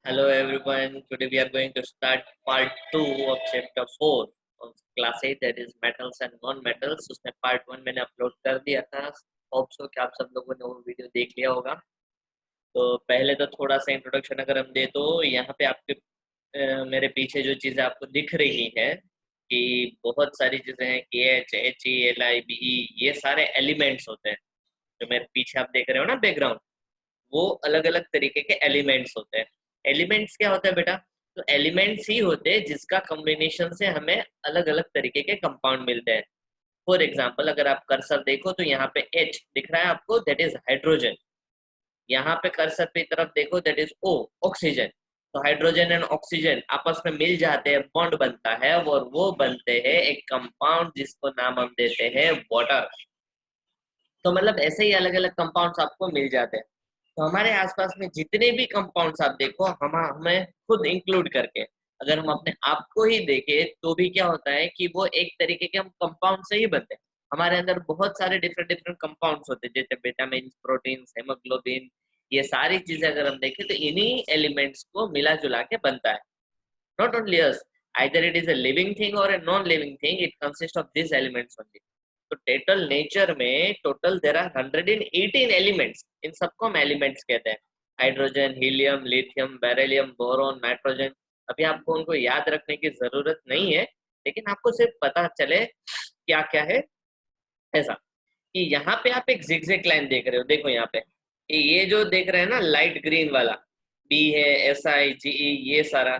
Hello everyone. Today we are going to start part 2 of chapter 4 of class 8, that is metals and non-metals. उसमें part 1 मैंने upload कर दिया था. Hope so कि आप सब लोगों ने वो वीडियो देख लिया होगा. तो पहले तो थोड़ा सा इंट्रोडक्शन अगर हम दे तो यहाँ पे आपके मेरे पीछे जो चीज़ें आपको दिख रही है कि बहुत सारी चीज़ें हैं कि H H E L I B E, ये सारे एलिमेंट्स होते हैं. जो मेरे पीछे आप देख रहे हो ना बैकग्राउंड, वो अलग अलग तरीके के एलिमेंट्स होते हैं. एलिमेंट्स क्या होता है बेटा? तो एलिमेंट्स ही होते हैं जिसका कॉम्बिनेशन से हमें अलग अलग तरीके के कंपाउंड मिलते हैं. फॉर एग्जाम्पल अगर आप कर्सर देखो तो यहाँ पे H दिख रहा है आपको, दैट इज हाइड्रोजन. यहाँ पे कर्सर की तरफ देखो, दैट इज O, ऑक्सीजन. तो हाइड्रोजन एंड ऑक्सीजन आपस में मिल जाते हैं, बॉन्ड बनता है और वो बनते हैं एक कंपाउंड जिसको नाम हम देते हैं वाटर. तो मतलब ऐसे ही अलग अलग कंपाउंड्स आपको मिल जाते हैं. तो हमारे आसपास में जितने भी कंपाउंड्स आप देखो, हम हमें खुद इंक्लूड करके अगर हम अपने आप को ही देखें तो भी क्या होता है कि वो एक तरीके के हम कंपाउंड से ही बनते हैं. हमारे अंदर बहुत सारे डिफरेंट डिफरेंट कंपाउंड्स होते हैं, जैसे विटामिन, प्रोटीन, हेमोग्लोबिन. ये सारी चीजें अगर हम देखें तो इन्हीं एलिमेंट्स को मिला जुला के बनता है. Not only us, either it is a living thing or a non living thing, it consists of these elements only. तो टोटल नेचर में टोटल देर आर 118 एलिमेंट्स. इन सबको हम एलिमेंट्स कहते हैं. Hydrogen, helium, lithium, beryllium, boron, nitrogen. अभी आपको उनको याद रखने की जरूरत नहीं है, लेकिन आपको सिर्फ पता चले क्या क्या है. ऐसा कि यहाँ पे आप एक जिगजैग लाइन देख रहे हो, देखो यहाँ पे ये जो देख रहे हैं ना लाइट ग्रीन वाला, बी है, एस आई जी ई, ये सारा.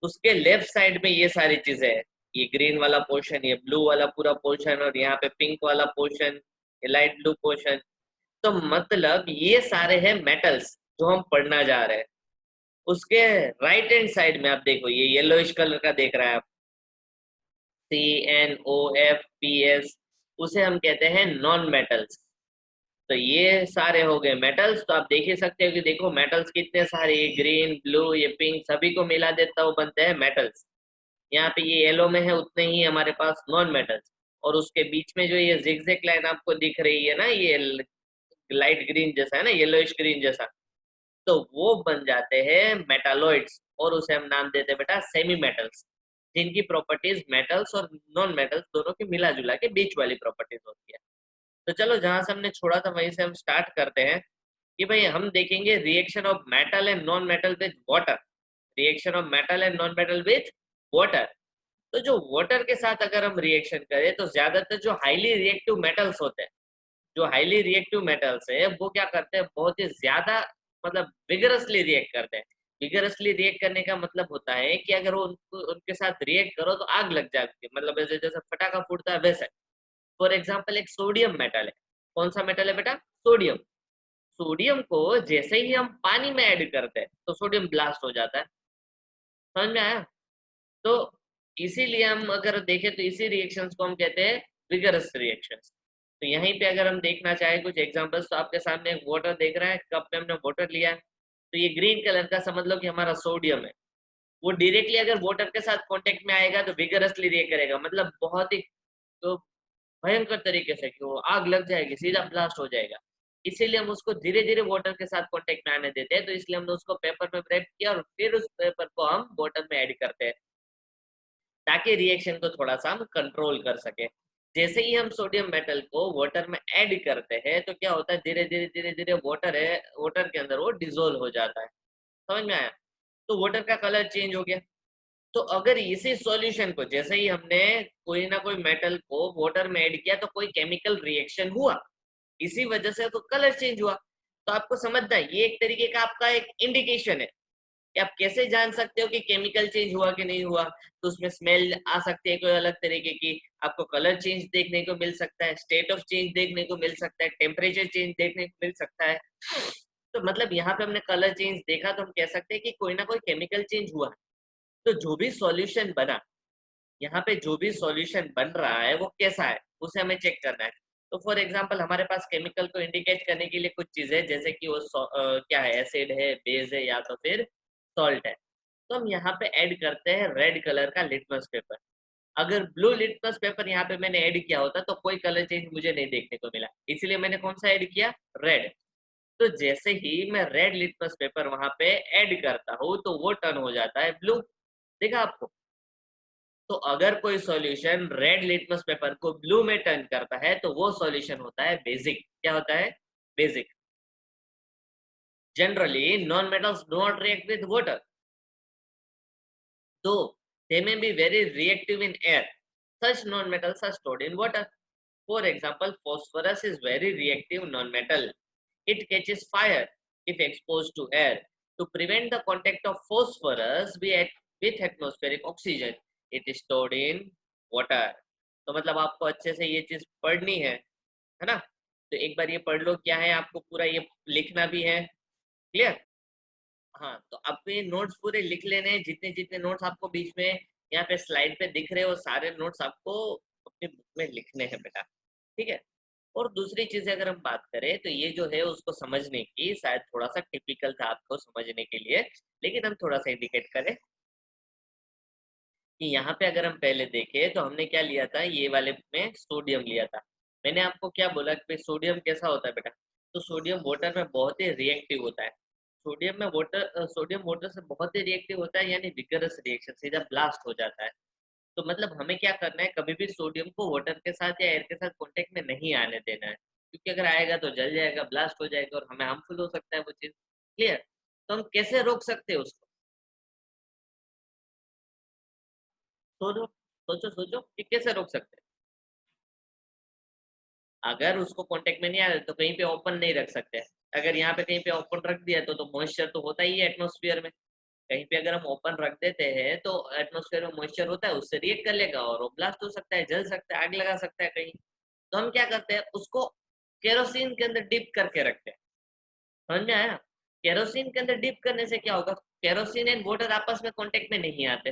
उसके लेफ्ट साइड में ये सारी चीजें है. ये ग्रीन वाला पोर्शन, ये ब्लू वाला पूरा पोर्शन, और यहाँ पे पिंक वाला पोर्शन, ये लाइट ब्लू पोर्शन. तो मतलब ये सारे हैं मेटल्स जो हम पढ़ना जा रहे हैं. उसके राइट हैंड साइड में आप देखो, ये येलोइश कलर का देख रहा है आप, CnOFPS, उसे हम कहते हैं नॉन मेटल्स. तो ये सारे हो गए मेटल्स. तो आप देख ही सकते हो कि देखो मेटल्स कितने सारे, ये ग्रीन, ब्लू, ये पिंक, सभी को मिला देता वो बनते हैं मेटल्स. यहाँ पे ये येलो में है, उतने ही हमारे पास नॉन मेटल्स. और उसके बीच में जो ये जिगजैग लाइन आपको दिख रही है ना, ये लाइट ग्रीन जैसा है ना, येलोइश ग्रीन जैसा, तो वो बन जाते हैं मेटालॉइड्स. और उसे हम नाम देते हैं बेटा सेमी मेटल्स, जिनकी प्रॉपर्टीज मेटल्स और नॉन मेटल्स दोनों की मिला जुला के बीच वाली प्रॉपर्टीज होती है. तो चलो जहां से हमने छोड़ा था वहीं से हम स्टार्ट करते हैं कि भाई हम देखेंगे reaction of metal and non metal with water. Reaction of metal and non metal with water. तो जो वाटर के साथ अगर हम रिएक्शन करें तो ज्यादातर जो हाईली रिएक्टिव मेटल्स होते हैं, जो हाईली रिएक्टिव मेटल्स है वो क्या करते हैं, बहुत ही ज्यादा मतलब विगरसली रिएक्ट करते हैं. विगरसली रिएक्ट करने का मतलब होता है कि अगर वो उनके साथ रिएक्ट करो तो आग लग जाती है, मतलब ऐसे जैसे फटाका फूटता है वैसे. फॉर एग्जाम्पल एक सोडियम मेटल है. कौन सा मेटल है बेटा? सोडियम. सोडियम को जैसे ही हम पानी में ऐड करते हैं तो सोडियम ब्लास्ट हो जाता है. समझ में आया? तो इसीलिए हम अगर देखें तो इसी रिएक्शंस को हम कहते हैं विगरस रिएक्शंस. तो यहीं पे अगर हम देखना चाहें कुछ एग्जांपल्स, तो आपके सामने एक वाटर देख रहा है, कप में हमने वाटर लिया है, तो ये ग्रीन कलर का समझ लो कि हमारा सोडियम है. वो डायरेक्टली अगर वाटर के साथ कांटेक्ट में आएगा तो विगरसली रिएक्ट करेगा, मतलब बहुत ही तो भयंकर तरीके से कि वो आग लग जाएगी, सीधा ब्लास्ट हो जाएगा. इसीलिए हम उसको धीरे धीरे वाटर के साथ कांटेक्ट में आने देते हैं. तो इसलिए हमने उसको पेपर में रैप किया और फिर उस पेपर को हम वाटर में ऐड करते हैं, ताकि रिएक्शन को थोड़ा सा हम कंट्रोल कर सके. जैसे ही हम सोडियम मेटल को वाटर में ऐड करते हैं तो क्या होता है, धीरे धीरे धीरे धीरे वाटर है, वाटर के अंदर वो डिजोल्व हो जाता है. समझ में आया? तो वाटर का कलर चेंज हो गया. तो अगर इसी सॉल्यूशन को जैसे ही हमने कोई ना कोई मेटल को वाटर में ऐड किया तो कोई केमिकल रिएक्शन हुआ, इसी वजह से तो कलर चेंज हुआ. तो आपको समझना है ये एक तरीके का आपका एक इंडिकेशन है कि आप कैसे जान सकते हो कि केमिकल चेंज हुआ कि नहीं हुआ. तो उसमें स्मेल आ सकती है कोई अलग तरीके की, आपको कलर चेंज देखने को मिल सकता है, स्टेट ऑफ चेंज देखने को मिल सकता है, टेम्परेचर चेंज देखने को मिल सकता है. तो मतलब यहाँ पे हमने कलर चेंज देखा तो हम कह सकते हैं कि कोई ना कोई केमिकल चेंज हुआ. तो जो भी सॉल्यूशन बना, यहाँ पे जो भी सॉल्यूशन बन रहा है वो कैसा है उसे हमें चेक करना है. तो फॉर एग्जांपल हमारे पास केमिकल को इंडिकेट करने के लिए कुछ चीजें, जैसे कि वो क्या है, एसिड है, बेस है, या तो फिर सॉल्ट है. तो हम यहाँ पे ऐड करते हैं रेड कलर का लिटमस पेपर. अगर ब्लू लिटमस पेपर यहाँ पे मैंने ऐड किया होता तो कोई कलर चेंज मुझे नहीं देखने को मिला, इसलिए मैंने कौन सा ऐड किया? रेड. तो जैसे ही मैं रेड लिटमस पेपर वहां पे ऐड करता हूँ तो वो टर्न हो जाता है ब्लू। देखा आपको? तो अगर कोई सॉल्यूशन रेड लिटमस पेपर को ब्लू में टर्न करता है तो वो सॉल्यूशन होता है बेसिक। क्या होता है? Basic. Generally non metals do not react with water, though they may be very reactive in air. Such non-metals are stored in water. For example, phosphorus is very reactive non-metal. It catches fire if exposed to air. To prevent the contact of phosphorus with atmospheric oxygen, it is stored in water. तो मतलब आपको अच्छे से ये चीज पढ़नी है ना? तो एक बार ये पढ़ लो, क्या है आपको पूरा ये लिखना भी है। क्लियर? हाँ, तो आपको ये नोट्स पूरे लिख लेने हैं, जितने जितने नोट्स आपको बीच में यहाँ पे स्लाइड पे दिख रहे हो, सारे नोट्स आपको अपनी बुक में लिखने हैं बेटा। ठीक है? और दूसरी चीज अगर हम बात करें तो ये जो है उसको समझने की शायद थोड़ा सा टिपिकल था आपको समझने के लिए, लेकिन हम थोड़ा सा इंडिकेट करें कि यहाँ पे अगर हम पहले देखें तो हमने क्या लिया था, ये वाले में सोडियम लिया था। मैंने आपको क्या बोला कि सोडियम कैसा होता है बेटा? तो सोडियम वाटर में बहुत ही रिएक्टिव होता है। सोडियम वाटर से बहुत ही रिएक्टिव होता है, यानी विगरस रिएक्शन, सीधा ब्लास्ट हो जाता है। तो मतलब हमें क्या करना है, कभी भी सोडियम को वाटर के साथ या एयर के साथ कांटेक्ट में नहीं आने देना है, क्योंकि अगर आएगा तो जल जाएगा, ब्लास्ट हो जाएगा और हमें हार्मफुल हो सकता है वो चीज। क्लियर? तो हम कैसे रोक सकते हैं उसको? सोचो सोचो सोचो कि कैसे रोक सकते हैं। अगर उसको कांटेक्ट में नहीं आ रहा तो कहीं पे ओपन नहीं रख सकते। अगर यहाँ पे कहीं पे ओपन रख दिया तो मॉइस्चर तो होता ही है एटमोस्फियर में। कहीं पे अगर हम ओपन रख देते हैं तो एटमोस्फेयर में मॉइस्चर होता है, उससे रिएक्ट कर लेगा और वो ब्लास्ट हो सकता है, जल सकता है, आग लगा सकता है कहीं। तो हम क्या करते हैं, उसको केरोसिन के अंदर डिप करके रखते हैं। समझ में आया? केरोसिन के अंदर डिप करने से क्या होगा, केरोसिन एंड वाटर आपस में कांटेक्ट में नहीं आते।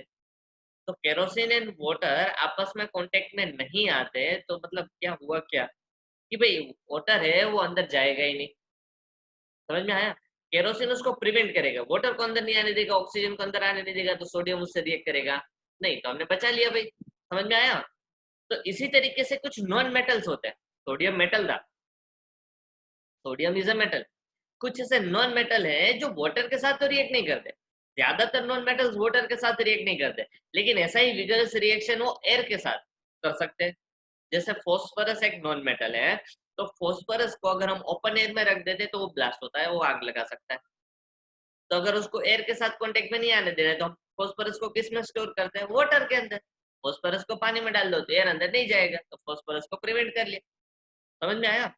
तो केरोसिन एंड वाटर आपस में कांटेक्ट में नहीं आते तो मतलब क्या हुआ क्या, कि भाई वाटर है वो अंदर जाएगा ही नहीं। समझ में आया? केरोसिन उसको प्रिवेंट करेगा, वाटर को अंदर नहीं आने देगा, ऑक्सीजन को अंदर आने नहीं देगा, तो सोडियम उससे रिएक्ट करेगा नहीं, तो हमने बचा लिया भाई। समझ में आया? तो इसी तरीके से कुछ नॉन मेटल्स होते हैं। सोडियम मेटल था, सोडियम इज अ मेटल। कुछ ऐसे नॉन मेटल है जो वाटर के साथ तो रिएक्ट नहीं करते। ज्यादातर नॉन मेटल्स वाटर के साथ रिएक्ट नहीं करते, लेकिन ऐसा ही विगरस रिएक्शन वो एयर के साथ कर सकते हैं। जैसे फोस्फरस एक नॉन मेटल है, तो फोस्फरस को अगर हम ओपन एयर में रख देते तो वो ब्लास्ट होता है, वो आग लगा सकता है। तो अगर उसको एयर के साथ कांटेक्ट में नहीं आने दे रहे तो हम फोस्फरस को किस में स्टोर करते हैं, वाटर के अंदर। फोस्फरस को पानी में डाल दो तो एयर अंदर नहीं जाएगा, तो फोस्फरस को प्रिवेंट कर लिया। समझ में आया?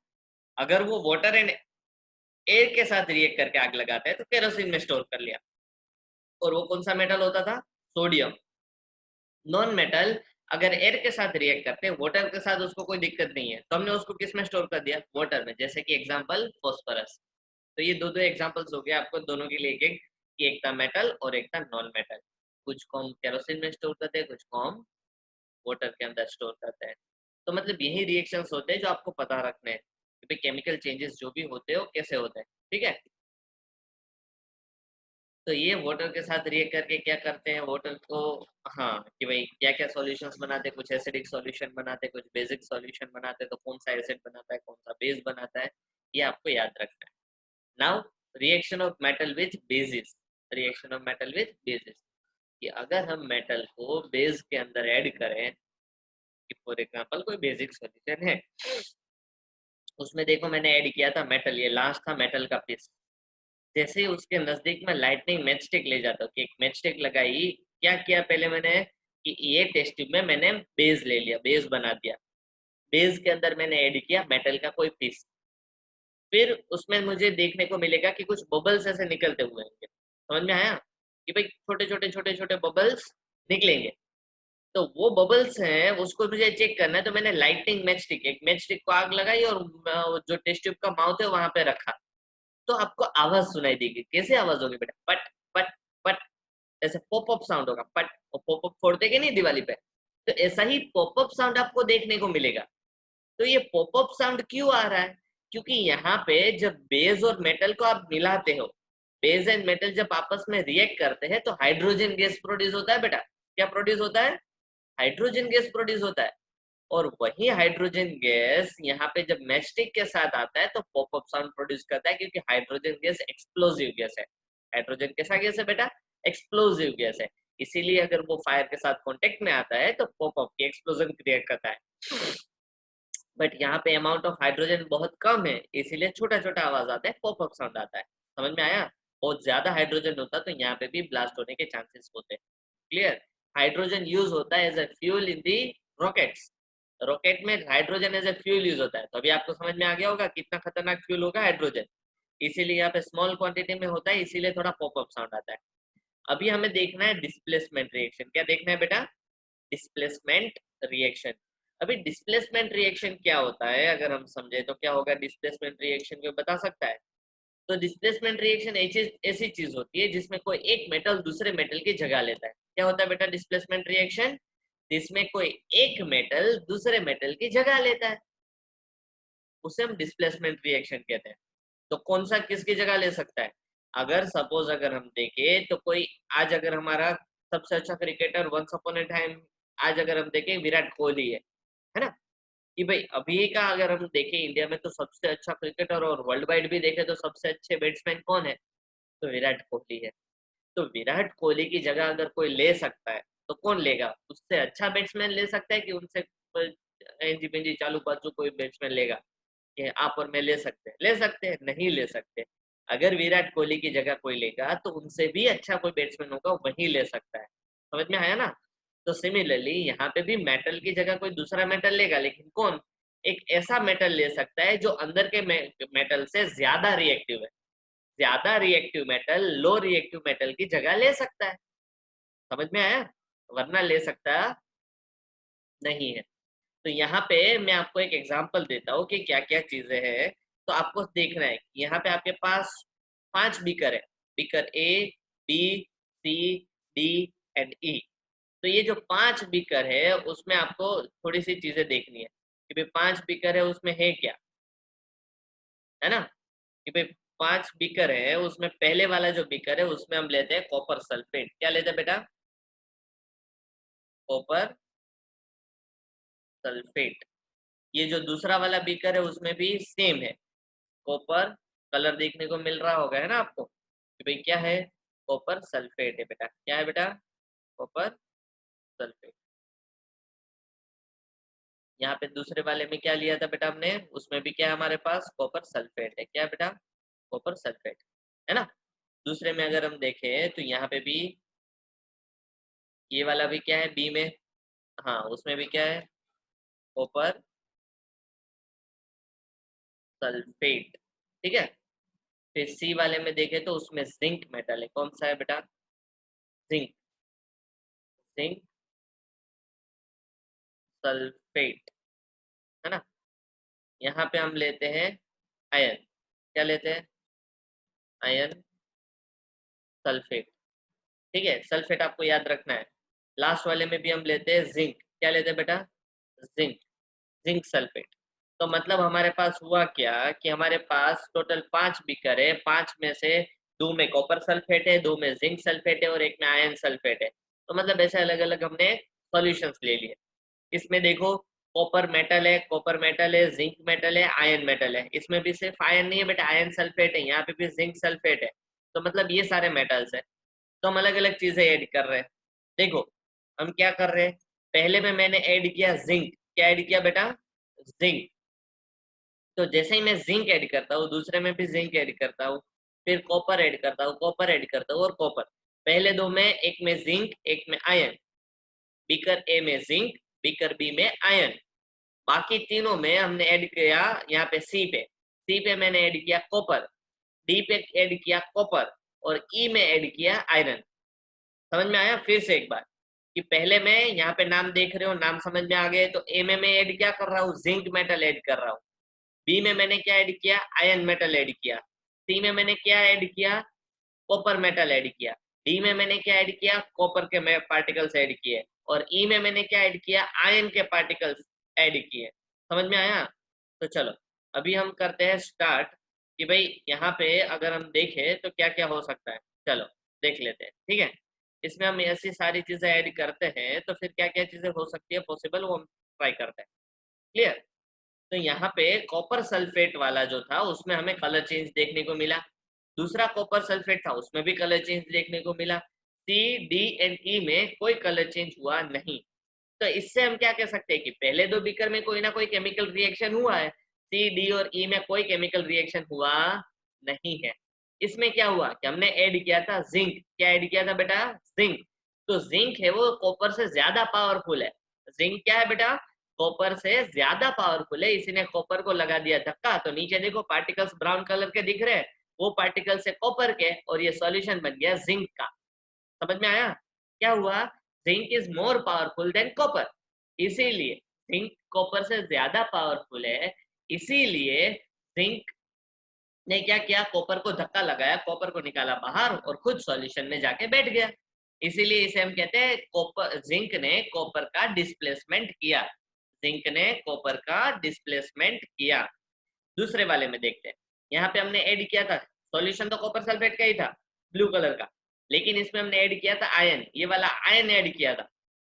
अगर वो वाटर एंड एयर के साथ रिएक्ट करके आग लगाते हैं तो केरोसिन में स्टोर कर लिया। और वो कौन सा मेटल होता था? सोडियम। नॉन मेटल अगर एयर के साथ रिएक्ट करते हैं, वाटर के साथ उसको कोई दिक्कत नहीं है, तो हमने उसको किस में स्टोर कर दिया, वाटर में। जैसे कि एग्जांपल फॉस्फोरस। तो ये दो दो एग्जांपल्स हो गए आपको दोनों के लिए, एक एक कि एक था मेटल और एक था नॉन मेटल। कुछ को हम केरोसिन में स्टोर करते हैं, कुछ को हम वाटर के अंदर स्टोर करते हैं। तो मतलब यही रिएक्शंस होते हैं जो आपको पता रखने हैं कि भाई केमिकल चेंजेस जो भी होते हैं वो कैसे होते हैं। ठीक है? तो ये वाटर के साथ रिएक्ट करके क्या करते हैं वाटर को, हाँ, कि भाई क्या क्या सॉल्यूशंस बनाते हैं, कुछ एसिडिक सॉल्यूशन बनाते हैं, कुछ बेसिक सॉल्यूशन बनाते हैं, तो कौन सा एसिड बनाता है, कौन सा बेस बनाता है, ये आपको याद रखना है। Now reaction of metal with basis. Reaction of metal with basis, कि अगर हम मेटल को बेस के अंदर ऐड करें, कि फॉर एग्जांपल कोई बेसिक सॉल्यूशन है, उसमें देखो मैंने ऐड किया था मेटल, ये लास्ट था मेटल का पीस। जैसे ही उसके नजदीक में लाइटनिंग मैच स्टिक ले जाता हूँ, कि एक मैच स्टिक लगाई, क्या किया पहले मैंने, कि ये टेस्ट ट्यूब में मैंने बेस ले लिया, बेस बना दिया। बेस के अंदर मैंने ऐड किया मेटल का कोई पीस। फिर उसमें मुझे देखने को मिलेगा कि कुछ बबल्स ऐसे निकलते हुए होंगे। समझ में आया? कि भाई छोटे छोटे छोटे छोटे बबल्स निकलेंगे। तो वो बबल्स हैं उसको मुझे चेक करना है, तो मैंने लाइटनिंग मैच स्टिक, एक मैच स्टिक को आग लगाई और जो टेस्ट ट्यूब का माउथ है वहां पे रखा। तो आपको आवाज सुनाई देगी। कैसे आवाज होगी बेटा? पट पट पट, ऐसे पॉपअप साउंड होगा, पट। और पॉपअप फोड़ते के नहीं दिवाली पे, तो ऐसा ही पॉपअप साउंड आपको देखने को मिलेगा। तो ये पॉपअप साउंड क्यों आ रहा है? क्योंकि यहाँ पे जब बेस और मेटल को आप मिलाते हो, बेस एंड मेटल जब आपस में रिएक्ट करते हैं तो हाइड्रोजन गैस प्रोड्यूस होता है बेटा। क्या प्रोड्यूस होता है? हाइड्रोजन गैस प्रोड्यूस होता है। और वही हाइड्रोजन गैस यहाँ पे जब मैचस्टिक के साथ आता है तो पॉपअप साउंड प्रोड्यूस करता है, क्योंकि हाइड्रोजन गैस एक्सप्लोसिव गैस है। हाइड्रोजन कैसा गैस है बेटा? एक्सप्लोसिव गैस है। इसीलिए अगर वो फायर के साथ कांटेक्ट में आता है तो पॉपअप की एक्सप्लोजन क्रिएट करता है। बट यहाँ पे अमाउंट ऑफ हाइड्रोजन बहुत कम है, इसीलिए छोटा छोटा आवाज आता है, पॉपअप साउंड आता है। समझ में आया? बहुत ज्यादा हाइड्रोजन होता तो यहाँ पे भी ब्लास्ट होने के चांसेस होते। क्लियर? हाइड्रोजन यूज होता है as a fuel in the rockets. Rocket में hydrogen as a fuel use होता है, तो अभी आपको समझ में आ गया होगा कितना खतरनाक फ्यूल होगा हाइड्रोजन। इसीलिए यहाँ पे स्मॉल क्वांटिटी में होता है, इसीलिए थोड़ा पॉपअप साउंड आता है। अभी हमें देखना है डिस्प्लेसमेंट रिएक्शन। क्या देखना है बेटा? Displacement reaction. अभी डिस्प्लेसमेंट रिएक्शन क्या होता है अगर हम समझे तो क्या होगा डिस्प्लेसमेंट रिएक्शन, को बता सकता है? तो डिस्प्लेसमेंट रिएक्शन ऐसी चीज होती है जिसमें कोई एक मेटल दूसरे मेटल की जगह लेता है। क्या होता है बेटा डिस्प्लेसमेंट रिएक्शन? जिसमें कोई एक मेटल दूसरे मेटल की जगह लेता है, उसे हम डिस्प्लेसमेंट रिएक्शन कहते हैं। तो कौन सा किसकी जगह ले सकता है? अगर सपोज अगर हम देखें तो कोई, आज अगर हमारा सबसे अच्छा cricketer once upon a time, आज अगर हम देखें विराट कोहली है ना, कि भाई अभी का अगर हम देखें इंडिया में तो सबसे अच्छा क्रिकेटर, और वर्ल्ड वाइड भी देखें तो सबसे अच्छे बैट्समैन कौन है? तो विराट कोहली है। तो विराट कोहली की जगह अगर कोई ले सकता है तो कौन लेगा? उससे अच्छा बैट्समैन ले सकता है कि उनसे एंजी बेंजी चालू बाजू कोई बैट्समैन लेगा? कि आप और मैं ले सकते हैं? ले सकते हैं? नहीं ले सकते। अगर विराट कोहली की जगह कोई लेगा तो उनसे भी अच्छा कोई बैट्समैन होगा वही ले सकता है। समझ में आया ना? तो सिमिलरली यहाँ पे भी मेटल की जगह कोई दूसरा मेटल लेगा, लेकिन कौन? एक ऐसा मेटल ले सकता है जो अंदर के मेटल से ज्यादा रिएक्टिव है। ज्यादा reactive metal low reactive metal की जगह ले सकता है। समझ में आया? वरना ले सकता नहीं है। तो यहाँ पे मैं आपको एक एग्जांपल देता हूँ कि क्या क्या चीजें हैं। तो आपको देखना है, यहाँ पे आपके पास 5 बीकर है। Beaker A, B, C, D and E. तो ये जो 5 बीकर है उसमें आपको थोड़ी सी चीजें देखनी है कि भाई 5 बीकर है उसमें है क्या, है ना? कि भाई 5 बीकर है उसमें पहले वाला जो बीकर है उसमें हम लेते हैं कॉपर सल्फेट। क्या लेते हैं बेटा? Copper sulphate. ये जो दूसरा वाला बीकर है उसमें भी सेम है, कॉपर। कलर देखने को मिल रहा होगा है ना आपको कि भाई क्या है? कॉपर सल्फेट है बेटा। क्या है बेटा? Copper sulphate. यहाँ पे दूसरे वाले में क्या लिया था बेटा हमने? उसमें भी क्या है हमारे पास? कॉपर सल्फेट है। क्या है बेटा? कॉपर सल्फेट, है ना? दूसरे में अगर हम देखें तो यहाँ पे भी ये वाला भी क्या है बी में? हाँ उसमें भी क्या है? Copper sulphate. ठीक है। फिर सी वाले में देखें तो उसमें जिंक मेटल है। कौन सा है बेटा? जिंक। जिंक सल्फेट, है ना? यहाँ पे हम लेते हैं आयन। क्या लेते हैं? Ion sulphate. ठीक है, सल्फेट आपको याद रखना है। लास्ट वाले में भी हम लेते हैं जिंक। क्या लेते हैं बेटा? जिंक। Zinc sulphate. तो मतलब हमारे पास हुआ क्या कि हमारे पास टोटल 5 बीकर है, 5 में से 2 में कॉपर सल्फेट है, 2 में जिंक सल्फेट है और एक में आयन सल्फेट है। तो मतलब ऐसे अलग अलग हमने सॉल्यूशंस ले लिए। इसमें देखो कॉपर मेटल है, कॉपर मेटल है, जिंक मेटल है, आयन मेटल है। इसमें भी सिर्फ आयन नहीं है बेटा, आयन सल्फेट है, यहाँ पे भी जिंक सल्फेट है। तो मतलब ये सारे मेटल्स है। तो हम अलग अलग चीजें ऐड कर रहे हैं। देखो हम क्या कर रहे हैं, पहले में मैंने ऐड किया जिंक। क्या ऐड किया बेटा? जिंक। तो जैसे ही मैं जिंक ऐड करता हूँ दूसरे में भी जिंक ऐड करता हूँ, फिर कॉपर ऐड करता हूँ, कॉपर ऐड करता हूँ और कॉपर। पहले दो में एक में जिंक एक में आयन। बीकर ए में जिंक, बीकर बी में आयन। बाकी तीनों में हमने ऐड किया यहाँ पे सी पे। सी पे मैंने ऐड किया कॉपर, डी पे ऐड किया कॉपर और ई में ऐड किया आयरन। समझ में आया? फिर से एक बार कि पहले मैं यहाँ पे नाम देख रहे हो, नाम समझ में आ गए। तो ए में मैं ऐड क्या कर रहा हूँ? जिंक मेटल ऐड कर रहा हूँ। बी में मैंने क्या ऐड किया? आयन मेटल ऐड किया। सी में मैंने क्या ऐड किया? कॉपर मेटल ऐड किया। डी में मैंने क्या ऐड किया? कॉपर के पार्टिकल्स ऐड किए। और ई में मैंने क्या ऐड किया? आयन के पार्टिकल्स ऐड किए। समझ में आया? तो चलो अभी हम करते हैं स्टार्ट कि भाई यहाँ पे अगर हम देखें तो क्या क्या हो सकता है। चलो देख लेते हैं। ठीक है, इसमें हम ऐसी सारी चीजें ऐड करते हैं तो फिर क्या क्या चीजें हो सकती है पॉसिबल, वो हम ट्राई करते हैं। क्लियर। तो यहाँ पे कॉपर सल्फेट वाला जो था उसमें हमें कलर चेंज देखने को मिला, दूसरा कॉपर सल्फेट था उसमें भी कलर चेंज देखने को मिला, सी डी एंड ई में कोई कलर चेंज हुआ नहीं। तो इससे हम क्या कह सकते हैं कि पहले दो बीकर में कोई ना कोई केमिकल रिएक्शन हुआ है, सी डी और ई में कोई केमिकल रिएक्शन हुआ नहीं है। इसमें क्या हुआ कि हमने ऐड किया था जिंक, क्या ऐड किया था बेटा, जिंक। तो जिंक है वो कॉपर से ज्यादा पावरफुल है, जिंक क्या है बेटा, कॉपर से ज्यादा पावरफुल है, इसी ने कॉपर को लगा दिया धक्का। तो नीचे देखो पार्टिकल्स ब्राउन कलर के दिख रहे हैं, वो पार्टिकल्स है कॉपर के, और ये सॉल्यूशन बन गया जिंक का। समझ में आया क्या हुआ, zinc is more powerful than copper, इसीलिए जिंक कॉपर से ज्यादा पावरफुल है, इसीलिए जिंक ने क्या किया, कॉपर को धक्का लगाया, कॉपर को निकाला बाहर और खुद सॉल्यूशन में जाके बैठ गया। इसीलिए इसे हम कहते हैं कॉपर, जिंक ने कॉपर का डिस्प्लेसमेंट किया, जिंक ने कॉपर का डिस्प्लेसमेंट किया। दूसरे वाले में देखते हैं, यहाँ पे हमने ऐड किया था, सॉल्यूशन तो कॉपर सल्फेट का ही था ब्लू कलर का, लेकिन इसमें हमने ऐड किया था आयन, ये वाला आयन ऐड किया था।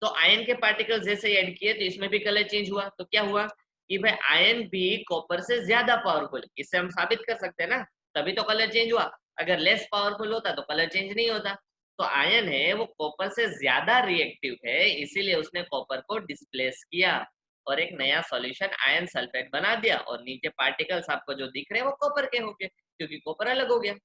तो आयन के पार्टिकल्स जैसे ऐड किए तो इसमें भी कलर चेंज हुआ। तो क्या हुआ कि भाई आयन भी कॉपर से ज्यादा पावरफुल है, इससे हम साबित कर सकते हैं ना, तभी तो कलर चेंज हुआ। अगर लेस पावरफुल होता तो कलर चेंज नहीं होता। तो आयन है वो कॉपर से ज्यादा रिएक्टिव है, इसीलिए उसने कॉपर को डिस्प्लेस किया और एक नया सॉल्यूशन आयन सल्फेट बना दिया, और नीचे पार्टिकल्स आपको जो दिख रहे हैं वो कॉपर के होंगे क्योंकि कॉपर अलग हो गया।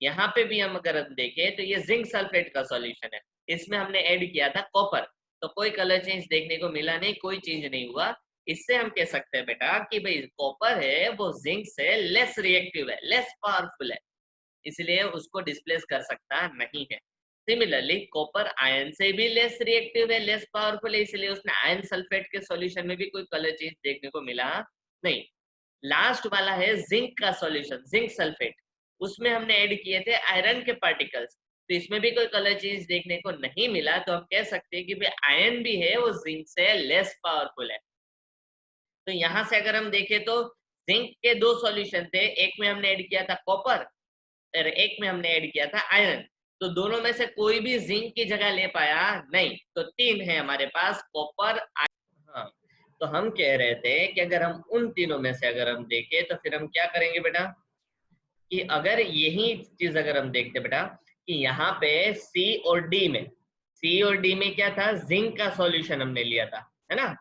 यहाँ पे भी हम अगर देखें तो ये जिंक सल्फेट का सॉल्यूशन है, इसमें हमने ऐड किया था कॉपर, तो कोई कलर चेंज देखने को मिला नहीं, कोई चेंज नहीं हुआ। इससे हम कह सकते हैं बेटा कि भाई कॉपर है वो जिंक से लेस रिएक्टिव है, लेस पावरफुल है, इसलिए उसको डिस्प्लेस कर सकता नहीं है। सिमिलरली कॉपर आयन से भी लेस रिएक्टिव है, लेस पावरफुल है, इसलिए उसने आयन सल्फेट के सॉल्यूशन में भी कोई कलर चेंज देखने को मिला नहीं। लास्ट वाला है जिंक का सॉल्यूशन, जिंक सल्फेट, उसमें हमने ऐड किए थे आयरन के पार्टिकल्स, तो इसमें भी कोई कलर चेंज देखने को नहीं मिला। तो हम कह सकते हैं कि भाई आयन भी है वो जिंक से लेस पावरफुल है। तो यहां से अगर हम देखें तो जिंक के दो सॉल्यूशन थे, एक में हमने ऐड किया था कॉपर और एक में हमने ऐड किया था आयरन, तो दोनों में से कोई भी जिंक की जगह ले पाया नहीं, तो तीन है हमारे पास, कॉपर, हाँ। तो हम कह रहे थे कि अगर हम उन तीनों में से अगर हम देखें तो फिर हम क्या करेंगे बेटा, कि अगर यही चीज अगर हम देखते बेटा कि यहाँ पे सी और डी में, सी और डी में क्या था, जिंक का सॉल्यूशन हमने लिया था, है ना,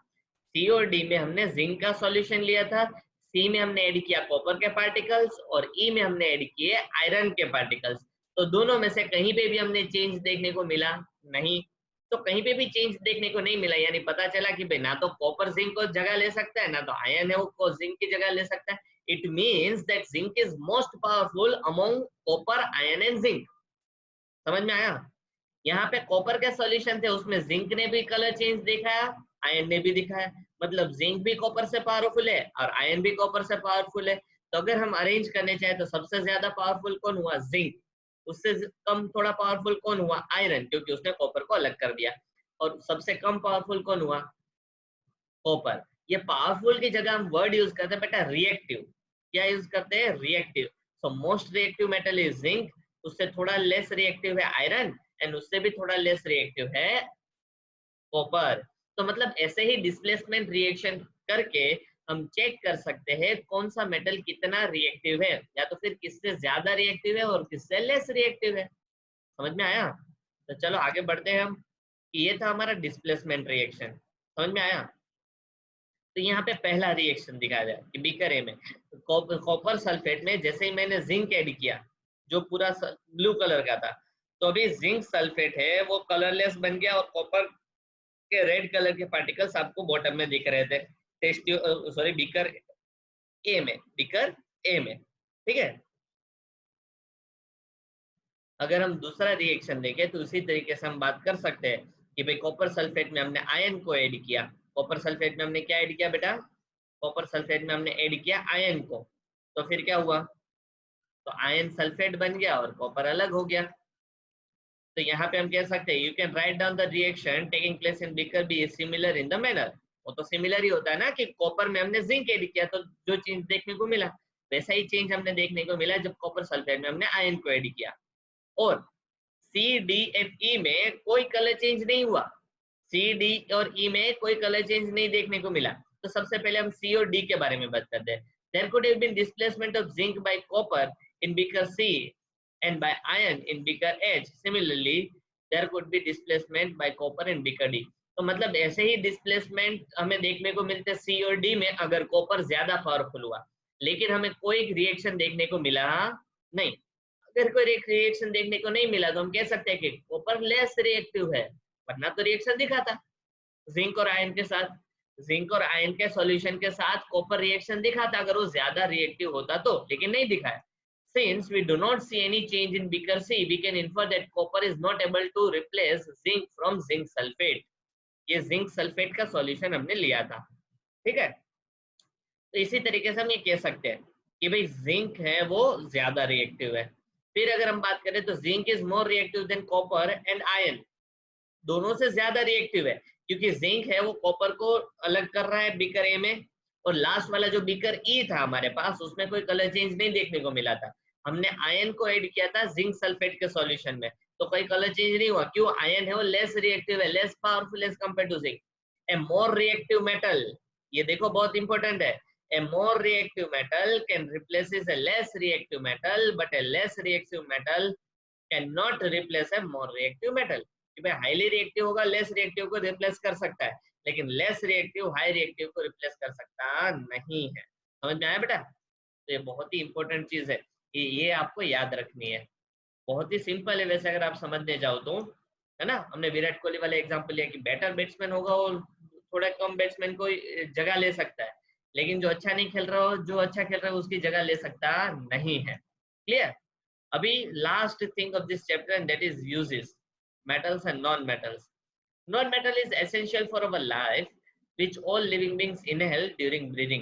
सी और डी में हमने जिंक का सॉल्यूशन लिया था, सी में हमने ऐड किया कॉपर के पार्टिकल्स और ई में हमने ऐड किए आयरन के पार्टिकल्स। तो दोनों में से कहीं पे भी हमने चेंज देखने को मिला नहीं। तो कहीं पे भी चेंज देखने को नहीं मिला, यानी पता चला कि भाई ना तो कॉपर जिंक को जगह ले सकता है, ना तो आयन है वो जिंक की जगह ले सकता है। It means that zinc is most powerful among copper, ion and zinc. समझ में आया। यहाँ पे कॉपर के सॉल्यूशन थे, उसमें जिंक ने भी कलर चेंज दिखाया, आयन ने भी दिखाया, मतलब जिंक भी कॉपर से पावरफुल है और आयन भी कॉपर से पावरफुल है। तो अगर हम अरेंज करने चाहे तो सबसे ज्यादा पावरफुल कौन हुआ, जिंक, उससे कम थोड़ा पावरफुल कौन हुआ, आयरन, क्योंकि उसने कॉपर को अलग कर दिया, और सबसे कम पावरफुल कौन हुआ, कॉपर। ये पावरफुल की जगह हम वर्ड यूज करते हैं बेटा रिएक्टिव, क्या यूज करते हैं, reactive. So most reactive metal is zinc, उससे थोड़ा लेस रिएक्टिव है आयरन, एंड उससे भी थोड़ा लेस रिएक्टिव है कॉपर। तो मतलब ऐसे ही डिस्प्लेसमेंट रिएक्शन करके हम चेक कर सकते हैं कौन सा मेटल कितना रिएक्टिव है, या तो फिर किससे ज्यादा रिएक्टिव है और किससे लेस रिएक्टिव है। समझ में आया। तो चलो आगे बढ़ते हैं हम, कि ये था हमारा डिस्प्लेसमेंट रिएक्शन, समझ में आया। तो यहाँ पे पहला रिएक्शन दिखाया जाए कि बीकर ए में कॉपर सल्फेट में जैसे ही मैंने जिंक ऐड किया जो पूरा ब्लू कलर का था, तो अभी जिंक सल्फेट है वो कलरलेस बन गया और कॉपर के रेड कलर के पार्टिकल्स आपको बॉटम में दिख रहे थे, टेस्ट सॉरी बीकर ए में, बीकर ए में, ठीक है। अगर हम दूसरा रिएक्शन देखें तो उसी तरीके से हम बात कर सकते हैं कि भाई कॉपर सल्फेट में हमने आयन को ऐड किया, कॉपर सल्फेट में हमने क्या ऐड किया बेटा, कॉपर सल्फेट में हमने ऐड किया आयन को, तो फिर क्या हुआ, तो आयन सल्फेट बन गया और कॉपर अलग हो गया। तो यहाँ पे हम कह सकते हैं you can write down the reaction taking place in beaker B is similar in the manner. वो तो सिमिलर ही होता है ना कि कॉपर में हमने जिंक ऐड किया तो जो चेंज देखने को मिला वैसा ही चेंज हमने देखने को मिला जब कॉपर सल्फेट में हमने आयन को ऐड किया। और सी डी एंड ई में कोई कलर चेंज नहीं हुआ, सी डी और ई में कोई कलर चेंज नहीं देखने को मिला। तो सबसे पहले हम सी और डी के बारे में बात करते हैं। There could have been displacement of zinc by copper in beaker C and by iron in beaker H. Similarly there could be displacement by copper in beaker D. तो मतलब ऐसे ही डिस्प्लेसमेंट हमें देखने को मिलते हैं सी और डी में अगर कॉपर ज्यादा पावरफुल हुआ, लेकिन हमें कोई रिएक्शन देखने को मिला नहीं। अगर कोई रिएक्शन देखने को नहीं मिला तो हम कह सकते हैं कि कॉपर लेस रिएक्टिव है, वरना तो रिएक्शन दिखाता जिंक और आयन के साथ। जिंक और आयन के सॉल्यूशन के साथ कॉपर रिएक्शन दिखाता अगर वो ज्यादा रिएक्टिव होता तो, लेकिन नहीं दिखाया। Since we do not see any change in beaker C, we can infer that copper is not able to replace zinc from zinc sulfate. ये जिंक सल्फेट का सॉल्यूशन हमने लिया था, ठीक है। तो इसी तरीके से हम ये कह सकते हैं कि भाई जिंक है वो ज्यादा रिएक्टिव है। फिर अगर हम बात करें तो zinc is more reactive than copper and ion. दोनों से ज्यादा रिएक्टिव है क्योंकि जिंक है वो कॉपर को अलग कर रहा है बीकर ए में, और लास्ट वाला जो बीकर ई था हमारे पास उसमें कोई कलर चेंज नहीं देखने को मिला था। हमने आयन को ऐड किया था जिंक सल्फेट के सॉल्यूशन में, तो कोई कलर चेंज नहीं हुआ। क्यों? आयन है वो लेस रिएक्टिव है, less powerful as compare to zinc. A more reactive metal, ये देखो बहुत इंपॉर्टेंट है, a more reactive metal can replace a less reactive metal, but a less reactive metal cannot replace a more reactive metal। कि भाई highly reactive होगा less reactive को replace कर सकता है, लेकिन लेस रिएक्टिव हाई रिएक्टिव को रिप्लेस कर सकता नहीं है। समझ में आया बेटा? तो ये बहुत ही इंपॉर्टेंट चीज है कि ये आपको याद रखनी है। बहुत ही सिंपल है वैसे अगर आप समझने जाओ तो, है ना। हमने विराट कोहली वाला एग्जांपल लिया कि बेटर बैट्समैन होगा और थोड़ा कम बैट्समैन को जगह ले सकता है, लेकिन जो अच्छा नहीं खेल रहा हो, जो अच्छा खेल रहा है उसकी जगह ले सकता नहीं है। क्लियर? अभी last thing of this chapter and that is uses metals and non-metals. Non-metal is essential for our life, which all living beings inhale during breathing.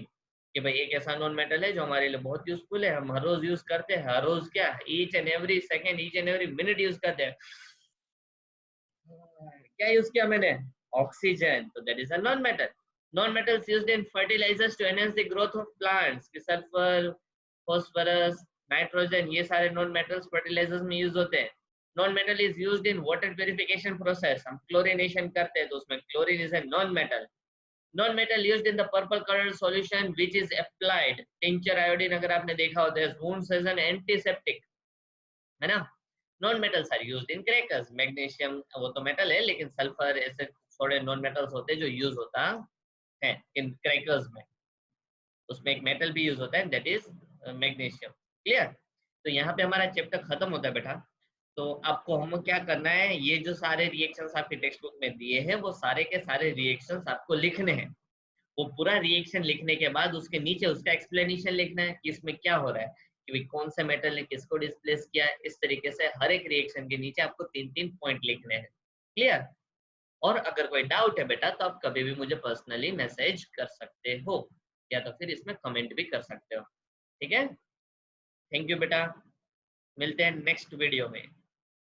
कि भाई एक ऐसा नॉन मेटल है जो हमारे लिए बहुत यूजफुल है, हम हर रोज यूज करते हैं, हर रोज क्या each and every second each and every minute use करते हैं। क्या यूज किया मैंने? ऑक्सीजन। तो that is a non metal. Non metals used in fertilisers to enhance the growth of plants. कि सल्फर, फास्फोरस, नाइट्रोजन, ये सारे नॉन मेटल्स फर्टिलाइजर्स में यूज होते हैं। Non metal is used in water purification process. हम chlorination करते हैं तो उसमें chlorine is a non metal. Non metal used in the purple colour solution which is applied. Tincture iodine अगर आपने देखा होता है वुंड्स एज एन एंटीसेप्टिक, है ना। Non metals are used in crackers. Magnesium वो तो मेटल है, लेकिन सल्फर ऐसे थोड़े नॉन मेटल्स होते हैं जो यूज होता है इन क्रैकर्स में। उसमें एक मेटल भी यूज होता है दैट इज मैग्नीशियम। क्लियर? तो यहाँ पे हमारा चैप्टर खत्म होता है बेटा। तो आपको हम क्या करना है, ये जो सारे रिएक्शंस आपके टेक्स्ट बुक में दिए हैं वो सारे के सारे रिएक्शंस आपको लिखने हैं। वो पूरा रिएक्शन लिखने के बाद उसके नीचे उसका एक्सप्लेनेशन लिखना है कि इसमें क्या हो रहा है, कि भाई कौन सा मेटल ने किसको डिस्प्लेस किया। इस तरीके से हर एक रिएक्शन के नीचे आपको 3-3 पॉइंट लिखने हैं। क्लियर? और अगर कोई डाउट है बेटा तो आप कभी भी मुझे पर्सनली मैसेज कर सकते हो, या तो फिर इसमें कमेंट भी कर सकते हो। ठीक है? थैंक यू बेटा, मिलते हैं नेक्स्ट वीडियो में।